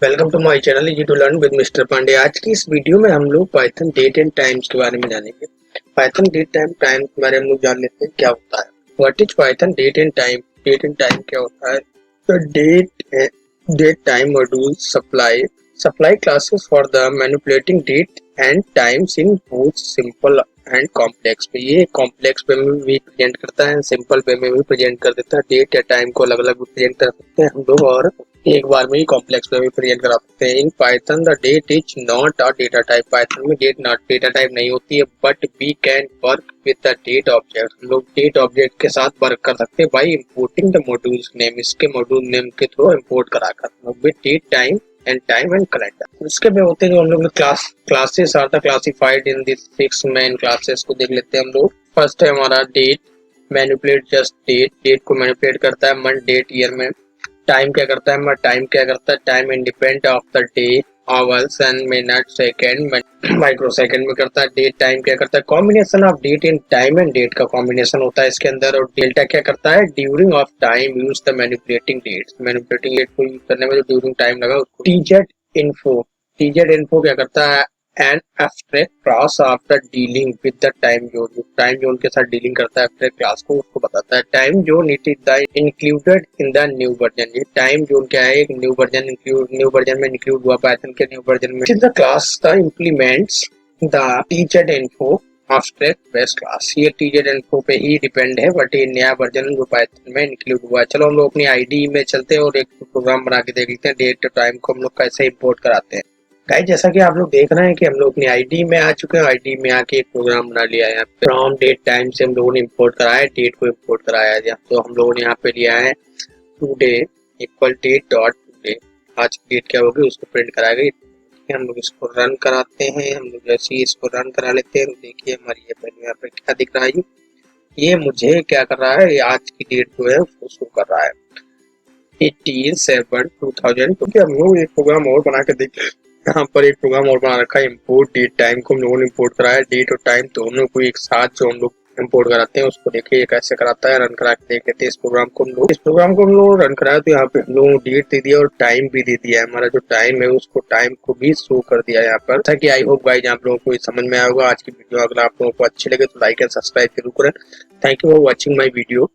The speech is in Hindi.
Welcome to my channel easy to learn with mister Pandey. आज की इस वीडियो में हम लोग पाइथन डेट एंड टाइम्स के बारे में जानेंगे। पाइथन डेट एंड टाइम के बारे में हम लोग जान लेते हैं क्या होता है। What is Python date and time? Date and time क्या होता है? तो date time module supply classes for the manipulating date and times in both simple and complex में। ये कॉम्प्लेक्स वे में भी प्रेजेंट करता है, सिंपल वे में भी प्रेजेंट कर देता है। डेट या टाइम को अलग अलग भी प्रेजेंट कर सकते हैं हम लोग, और एक बार में ही कॉम्प्लेक्स में भी प्रेजेंट करा सकते हैं। In Python the date is not a data type. Python में डेट नॉट डेटा टाइप नहीं होती है, but we can work with the date object. हम लोग डेट ऑब्जेक्ट के साथ वर्क कर सकते हैं by importing the modules name. इसके मॉड्यूल नेम के थ्रू इंपोर्ट कराकर with date time and calendar. उसके में होते हैं जो हम लोग classes are the classified in this 6 main classes को देख लेते हैं हम लोग। फर्स्ट है हमारा date, manipulate just date. Date को मैनिपुलेट करता है मंथ डेट ईयर में। टाइम क्या करता है? टाइम क्या करता है? Time independent of the day, hours and minute, second, micro second में करता है। डेट टाइम क्या करता है? Combination of date in time and date का कॉम्बिनेशन होता है इसके अंदर। और डेल्टा क्या करता है? During of time use the manipulating date. Manipulating date को यूज करने में जो ड्यूरिंग टाइम लगा उसको। टीजेड इन्फो क्या करता है? An abstract class after dealing with the time zone. जो टाइम जोन के साथ डीलिंग करता है एब्स्ट्रैक्ट क्लास को, उसको बताता है। Time zone it is the included in the new version. ये टाइम जोन क्या है? एक न्यू वर्जन में इंक्लूड हुआ पाइथन के न्यू वर्जन में। It is the class the implements the TZ info abstract base class. ये टीजेड इन्फो पे ही डिपेंड है, बट ये नया वर्जन जो पाइथन में इंक्लूड हुआ है। चलो हम लोग अपनी आईडी में चलते हैं और एक प्रोग्राम बना के देख लेते हैं। डेट टाइम को हम लोग कैसे इंपोर्ट कराते हैं। गाइस, जैसा कि आप लोग देख रहे हैं कि हम लोग अपनी आईडी में आ चुके हैं। आईडी में आके एक प्रोग्राम बना लिया है। यहाँ पे फ्रॉम डेट टाइम से हम लोगों ने इंपोर्ट कराया है, डेट को इंपोर्ट कराया है। तो हम लोगों ने यहाँ पे लिया है today equal date dot today. आज की डेट क्या होगी उसको प्रिंट कराएगा। हम लोग इसको रन कराते हैं। हम लोग जैसे ही इसको रन करा लेते हैं, देखिए हमारी ये पहले यहाँ पे क्या दिख रहा है, ये मुझे क्या कर रहा है? ये आज की डेट जो है उसको शो कर रहा है 18/7/2000। क्योंकि हम लोग एक प्रोग्राम और बना के देख, यहाँ पर एक प्रोग्राम और बना रखा है इम्पोर्ट डेट टाइम को। हम लोगों ने इम्पोर्ट कराया डेट और टाइम दोनों को एक साथ जो हम लोग इम्पोर्ट कराते हैं उसको देखिए कैसे कराता है। रन करा के देख लेते हैं इस प्रोग्राम को। हम लोग रन कराया तो यहाँ पे हम लोगों ने डेट दे दिया और टाइम भी दे दिया है। हमारा जो टाइम है उसको टाइम को भी शो कर दिया है यहाँ पर। ताकि आई होप गाइस आप लोगों को ये समझ में आया होगा। आज की वीडियो अगर आप लोगों को अच्छी लगे तो लाइक एंड सब्सक्राइब जरूर करें। Thank you for watching my video.